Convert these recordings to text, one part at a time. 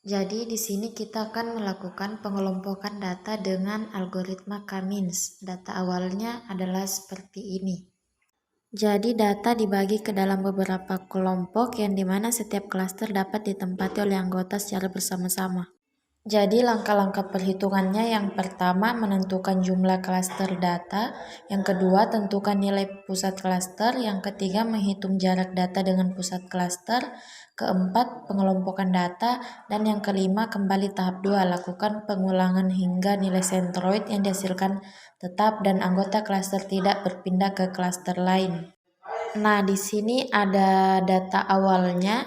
Jadi di sini kita akan melakukan pengelompokan data dengan algoritma K-means. Data awalnya adalah seperti ini. Jadi data dibagi ke dalam beberapa kelompok yang dimana setiap klaster dapat ditempati oleh anggota secara bersama-sama. Jadi langkah-langkah perhitungannya yang pertama menentukan jumlah klaster data, yang kedua tentukan nilai pusat klaster, yang ketiga menghitung jarak data dengan pusat klaster, keempat pengelompokan data, dan yang kelima kembali tahap 2 lakukan pengulangan hingga nilai sentroid yang dihasilkan tetap dan anggota klaster tidak berpindah ke klaster lain. Nah, di sini ada data awalnya,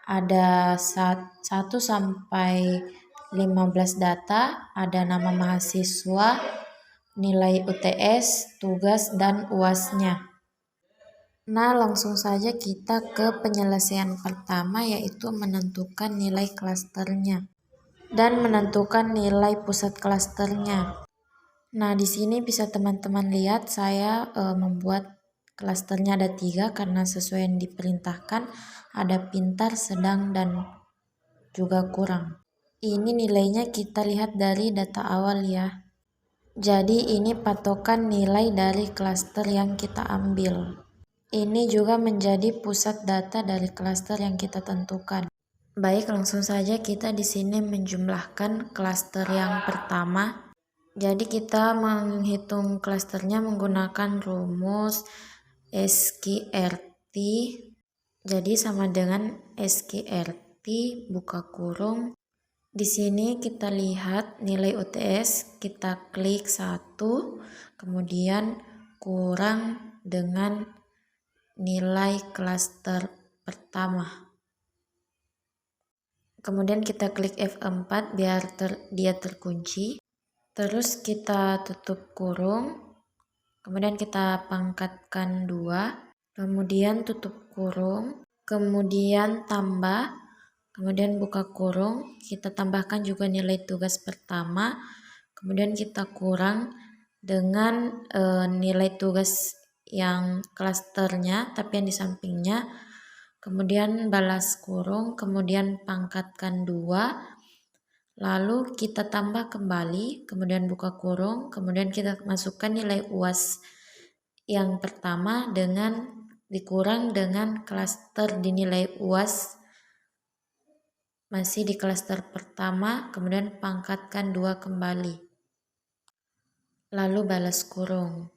ada 1 sampai 15 data, ada nama mahasiswa, nilai UTS, tugas, dan UAS-nya. Nah, langsung saja kita ke penyelesaian pertama, yaitu menentukan nilai klasternya dan menentukan nilai pusat klasternya. Nah, di sini bisa teman-teman lihat saya membuat klasternya ada 3 karena sesuai yang diperintahkan, ada pintar, sedang, dan juga kurang. Ini nilainya kita lihat dari data awal ya. Jadi ini patokan nilai dari klaster yang kita ambil. Ini juga menjadi pusat data dari klaster yang kita tentukan. Baik, langsung saja kita di sini menjumlahkan klaster yang pertama. Jadi kita menghitung klasternya menggunakan rumus SQRT. Jadi sama dengan SQRT buka kurung. Di sini kita lihat nilai UTS, kita klik 1, kemudian kurang dengan nilai klaster pertama. Kemudian kita klik F4 biar dia terkunci. Terus kita tutup kurung, kemudian kita pangkatkan 2, kemudian tutup kurung, kemudian tambah, kemudian buka kurung, kita tambahkan juga nilai tugas pertama, kemudian kita kurang dengan nilai tugas yang klasternya tapi yang di sampingnya, kemudian balas kurung, kemudian pangkatkan 2, lalu kita tambah kembali, kemudian buka kurung, kemudian kita masukkan nilai UAS yang pertama dengan dikurang dengan klaster dinilai UAS masih di klaster pertama, kemudian pangkatkan 2 kembali. Lalu balas kurung.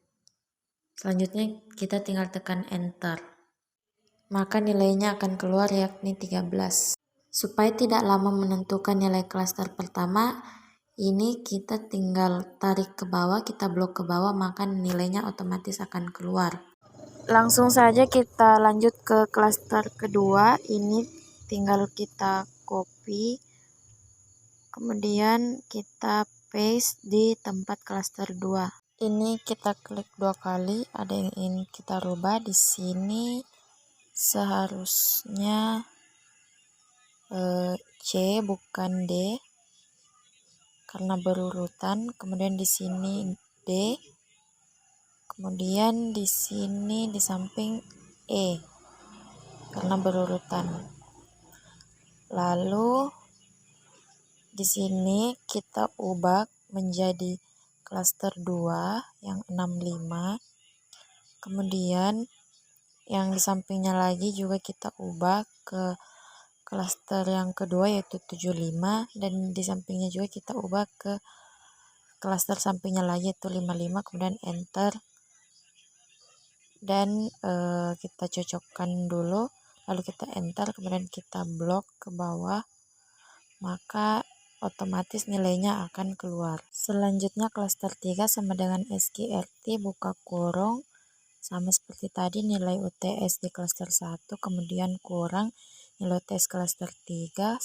Selanjutnya kita tinggal tekan enter. Maka nilainya akan keluar yakni 13. Supaya tidak lama menentukan nilai klaster pertama, ini kita tinggal tarik ke bawah, kita blok ke bawah, maka nilainya otomatis akan keluar. Langsung saja kita lanjut ke klaster kedua. Ini tinggal kita copy, kemudian kita paste di tempat klaster 2. Ini kita klik 2 kali, ada yang ingin kita rubah. Di sini seharusnya C bukan D karena berurutan. Kemudian di sini D, kemudian di sini di samping E karena berurutan. Lalu di sini kita ubah menjadi klaster 2 yang 65. Kemudian yang di sampingnya lagi juga kita ubah ke klaster yang kedua yaitu 75, dan di sampingnya juga kita ubah ke klaster sampingnya lagi yaitu 55, kemudian enter. Dan kita cocokkan dulu, lalu kita enter, kemudian kita blok ke bawah, maka otomatis nilainya akan keluar. Selanjutnya klaster 3 sama dengan SQRT buka kurung, sama seperti tadi nilai UTS di klaster 1, kemudian kurang nilai UTS klaster 3,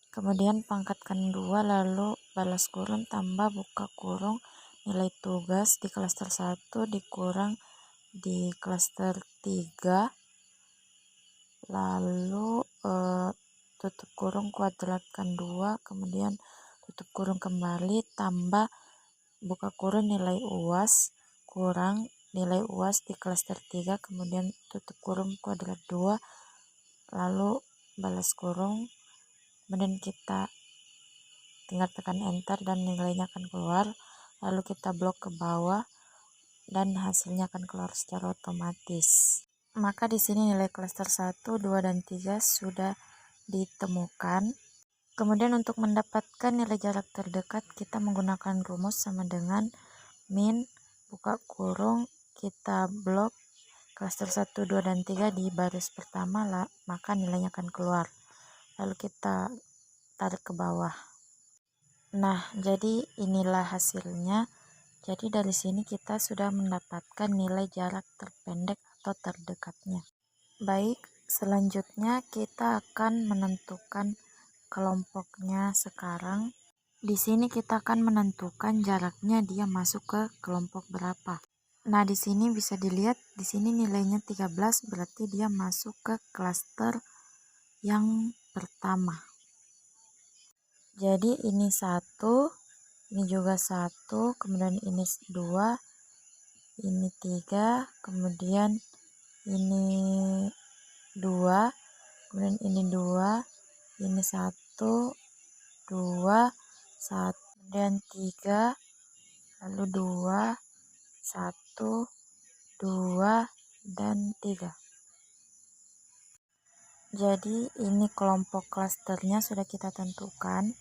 kemudian pangkatkan 2, lalu balas kurung tambah buka kurung nilai tugas di klaster 1 dikurang di klaster 3, lalu tutup kurung kuadratkan 2, kemudian tutup kurung kembali tambah buka kurung nilai UAS kurang nilai UAS di klaster 3, kemudian tutup kurung kuadrat 2, lalu balas kurung kemudian kita tinggal tekan enter dan nilainya akan keluar, lalu kita blok ke bawah dan hasilnya akan keluar secara otomatis. Maka di sini nilai klaster 1, 2, dan 3 sudah ditemukan. Kemudian untuk mendapatkan nilai jarak terdekat kita menggunakan rumus sama dengan min buka kurung, kita blok klaster 1, 2, dan 3 di baris pertama lah, maka nilainya akan keluar. Lalu kita tarik ke bawah. Nah, jadi inilah hasilnya. Jadi dari sini kita sudah mendapatkan nilai jarak terpendek atau terdekatnya. Baik, selanjutnya kita akan menentukan kelompoknya sekarang. Di sini kita akan menentukan jaraknya dia masuk ke kelompok berapa. Nah, di sini bisa dilihat di sini nilainya 13, berarti dia masuk ke klaster yang pertama. Jadi ini 1, ini juga 1, kemudian ini 2, ini 3, kemudian ini 2, kemudian ini 2, ini 1, 2, 1, kemudian 3, lalu 2, 1, 2, dan 3. Jadi ini kelompok klasternya sudah kita tentukan.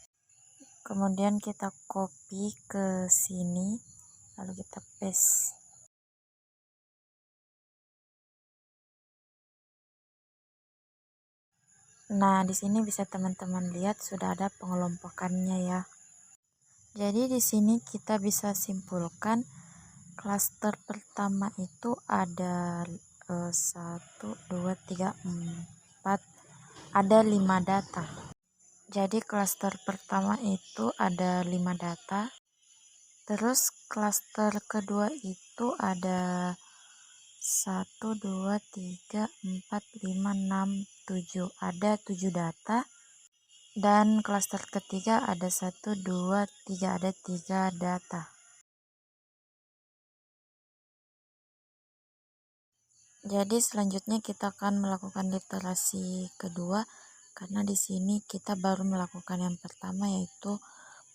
Kemudian kita copy ke sini, lalu kita paste. Nah, di sini bisa teman-teman lihat sudah ada pengelompokannya ya. Jadi di sini kita bisa simpulkan klaster pertama itu ada 1, 2, 3, 4, ada 5 data. Jadi klaster pertama itu ada 5 data. Terus klaster kedua itu ada 1, 2, 3, 4, 5, 6, 7. Ada 7 data. Dan klaster ketiga ada 1, 2, 3, ada 3 data. Jadi selanjutnya kita akan melakukan literasi kedua, karena di sini kita baru melakukan yang pertama, yaitu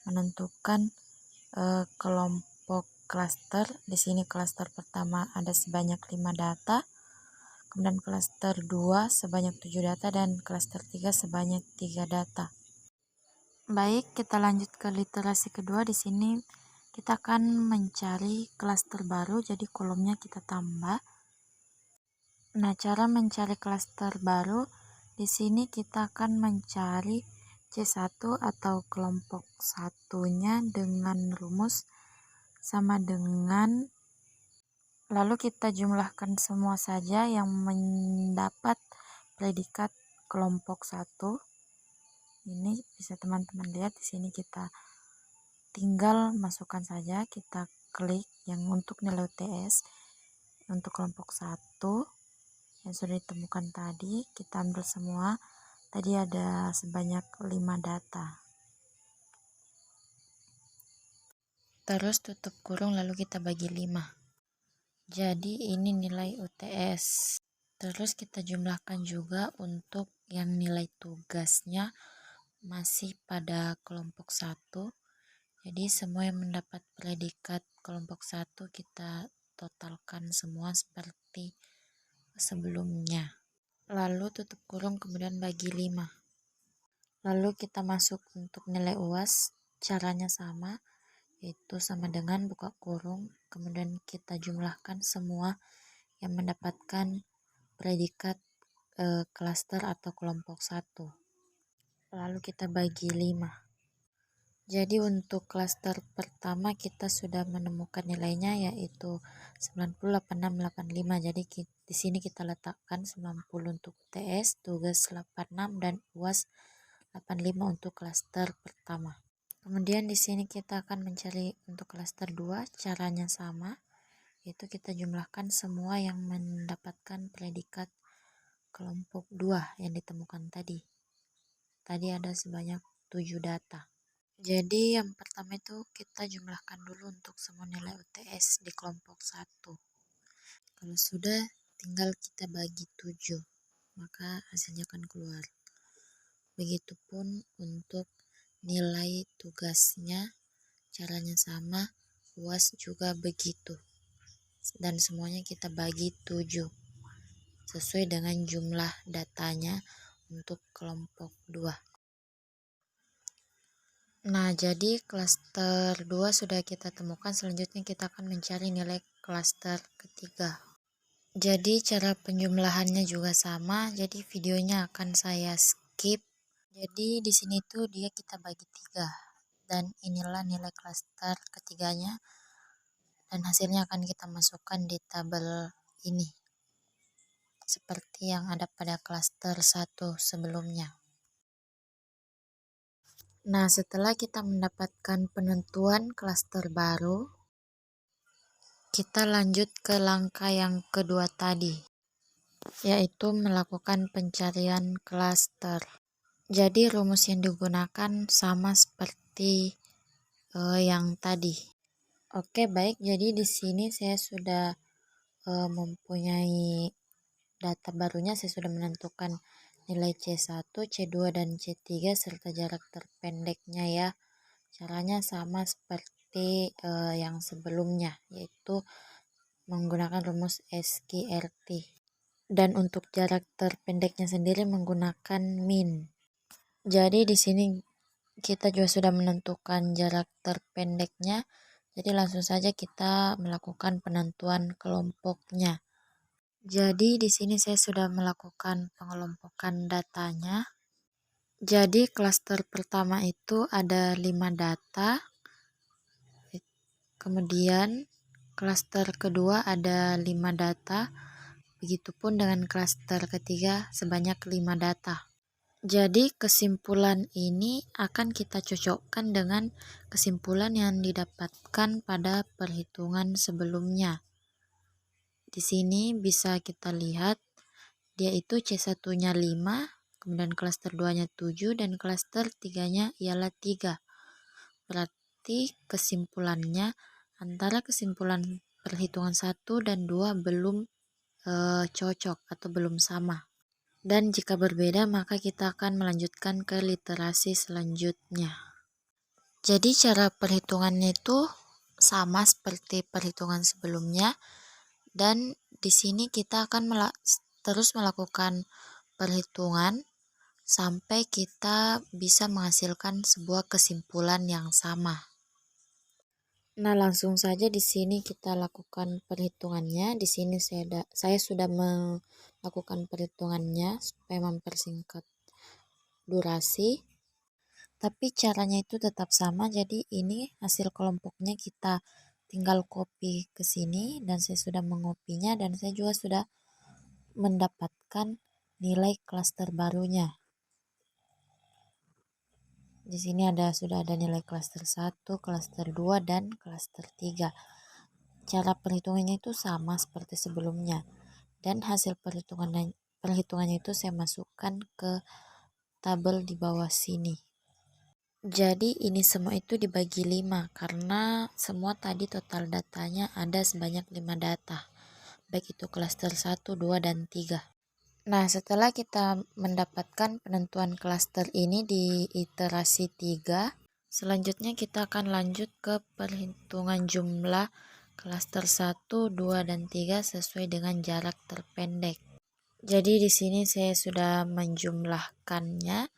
menentukan kelompok klaster. Di sini klaster pertama ada sebanyak 5 data, kemudian klaster 2 sebanyak 7 data, dan klaster 3 sebanyak 3 data. Baik, kita lanjut ke literasi kedua. Di sini kita akan mencari klaster baru, jadi kolomnya kita tambah. Nah, cara mencari klaster baru di sini kita akan mencari C1 atau kelompok satunya dengan rumus sama dengan, lalu kita jumlahkan semua saja yang mendapat predikat kelompok 1. Ini bisa teman-teman lihat di sini kita tinggal masukkan saja, kita klik yang untuk nilai UTS untuk kelompok 1 yang sudah ditemukan tadi, kita ambil semua. Tadi ada sebanyak 5 data. Terus tutup kurung lalu kita bagi 5. Jadi ini nilai UTS. Terus kita jumlahkan juga untuk yang nilai tugasnya masih pada kelompok 1. Jadi semua yang mendapat predikat kelompok 1 kita totalkan semua seperti sebelumnya. Lalu tutup kurung kemudian bagi 5. Lalu kita masuk untuk nilai UAS. Caranya sama, yaitu sama dengan buka kurung, kemudian kita jumlahkan semua yang mendapatkan predikat klaster atau kelompok 1. Lalu kita bagi 5. Jadi untuk klaster pertama kita sudah menemukan nilainya, yaitu 90,8685. Jadi di sini kita letakkan 90 untuk UTS, tugas 86, dan UAS 85 untuk klaster pertama. Kemudian di sini kita akan mencari untuk klaster 2, caranya sama, yaitu kita jumlahkan semua yang mendapatkan predikat kelompok 2 yang ditemukan tadi. Tadi ada sebanyak 7 data. Jadi yang pertama itu kita jumlahkan dulu untuk semua nilai UTS di kelompok 1. Kalau sudah, tinggal kita bagi 7, maka hasilnya akan keluar. Begitupun untuk nilai tugasnya, caranya sama, UAS juga begitu. Dan semuanya kita bagi 7 sesuai dengan jumlah datanya untuk kelompok 2. Nah, jadi klaster 2 sudah kita temukan, selanjutnya kita akan mencari nilai klaster ketiga. Jadi cara penjumlahannya juga sama, jadi videonya akan saya skip. Jadi di sini tuh dia kita bagi 3 dan inilah nilai klaster ketiganya dan hasilnya akan kita masukkan di tabel ini seperti yang ada pada klaster 1 sebelumnya. Nah, setelah kita mendapatkan penentuan klaster baru, kita lanjut ke langkah yang kedua tadi, yaitu melakukan pencarian klaster. Jadi rumus yang digunakan sama seperti yang tadi. Oke, baik. Jadi di sini saya sudah mempunyai data barunya. Saya sudah menentukan nilai C1, C2, dan C3 serta jarak terpendeknya ya. Caranya sama seperti yang sebelumnya, yaitu menggunakan rumus SQRT. Dan untuk jarak terpendeknya sendiri menggunakan min. Jadi di sini kita juga sudah menentukan jarak terpendeknya. Jadi langsung saja kita melakukan penentuan kelompoknya. Jadi di sini saya sudah melakukan pengelompokan datanya. Jadi klaster pertama itu ada 5 data. Kemudian klaster kedua ada 5 data. Begitupun dengan klaster ketiga sebanyak 5 data. Jadi kesimpulan ini akan kita cocokkan dengan kesimpulan yang didapatkan pada perhitungan sebelumnya. Di sini bisa kita lihat dia itu C1-nya 5, kemudian klaster 2-nya 7 dan klaster 3-nya ialah 3. Berarti kesimpulannya antara kesimpulan perhitungan 1 dan 2 belum cocok atau belum sama. Dan jika berbeda maka kita akan melanjutkan ke literasi selanjutnya. Jadi cara perhitungannya itu sama seperti perhitungan sebelumnya dan di sini kita akan terus melakukan perhitungan sampai kita bisa menghasilkan sebuah kesimpulan yang sama. Nah, langsung saja di sini kita lakukan perhitungannya. Di sini saya sudah melakukan perhitungannya supaya mempersingkat durasi. Tapi caranya itu tetap sama. Jadi ini hasil kelompoknya kita tinggal copy ke sini dan saya sudah mengopinya dan saya juga sudah mendapatkan nilai klaster barunya. Di sini sudah ada nilai klaster 1, klaster 2, dan klaster 3. Cara perhitungannya itu sama seperti sebelumnya. Dan hasil perhitungannya itu saya masukkan ke tabel di bawah sini. Jadi ini semua itu dibagi 5 karena semua tadi total datanya ada sebanyak 5 data. Baik itu klaster 1, 2, dan 3. Nah, setelah kita mendapatkan penentuan klaster ini di iterasi 3, selanjutnya kita akan lanjut ke perhitungan jumlah klaster 1, 2, dan 3 sesuai dengan jarak terpendek. Jadi di sini saya sudah menjumlahkannya.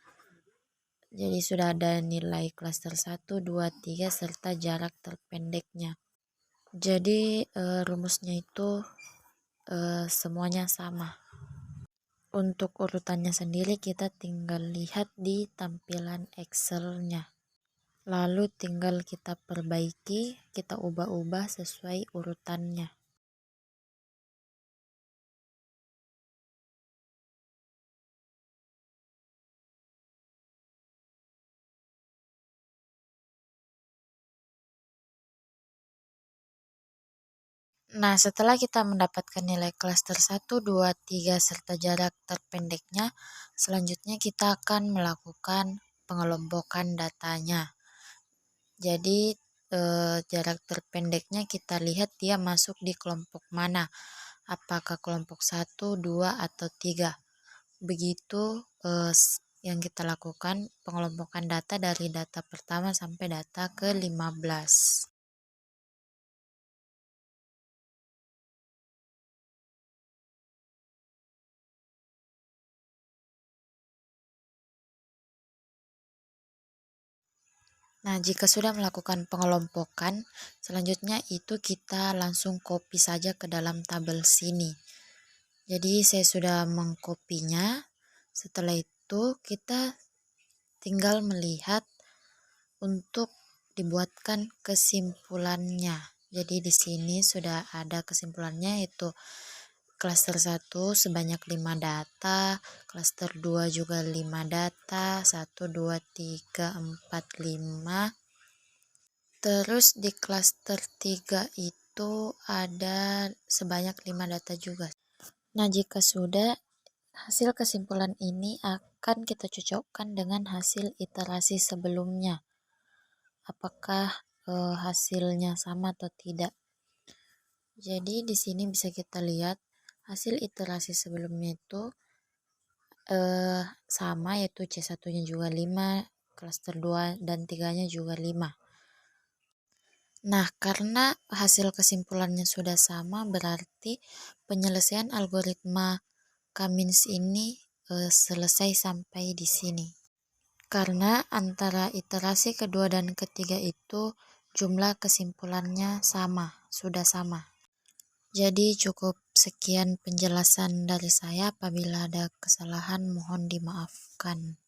Jadi sudah ada nilai klaster 1, 2, 3 serta jarak terpendeknya. Jadi rumusnya itu semuanya sama. Untuk urutannya sendiri kita tinggal lihat di tampilan Excel-nya. Lalu tinggal kita perbaiki, kita ubah-ubah sesuai urutannya. Nah, setelah kita mendapatkan nilai klaster 1, 2, 3 serta jarak terpendeknya, selanjutnya kita akan melakukan pengelompokan datanya. Jadi jarak terpendeknya kita lihat dia masuk di kelompok mana. Apakah kelompok 1, 2, atau 3. Begitu yang kita lakukan pengelompokan data dari data pertama sampai data ke-15. Nah, jika sudah melakukan pengelompokan, selanjutnya itu kita langsung copy saja ke dalam tabel sini. Jadi saya sudah mengkopinya. Setelah itu kita tinggal melihat untuk dibuatkan kesimpulannya. Jadi di sini sudah ada kesimpulannya, yaitu klaster 1 sebanyak 5 data, klaster 2 juga 5 data, 1, 2, 3, 4, 5. Terus di klaster 3 itu ada sebanyak 5 data juga. Nah, jika sudah, hasil kesimpulan ini akan kita cocokkan dengan hasil iterasi sebelumnya. Apakah hasilnya sama atau tidak. Jadi di sini bisa kita lihat hasil iterasi sebelumnya itu sama, yaitu C1-nya juga 5, klaster 2 dan 3-nya juga 5. Nah, karena hasil kesimpulannya sudah sama, berarti penyelesaian algoritma K-means ini selesai sampai di sini. Karena antara iterasi kedua dan ketiga itu jumlah kesimpulannya sama, sudah sama. Jadi cukup sekian penjelasan dari saya. Apabila ada kesalahan mohon dimaafkan.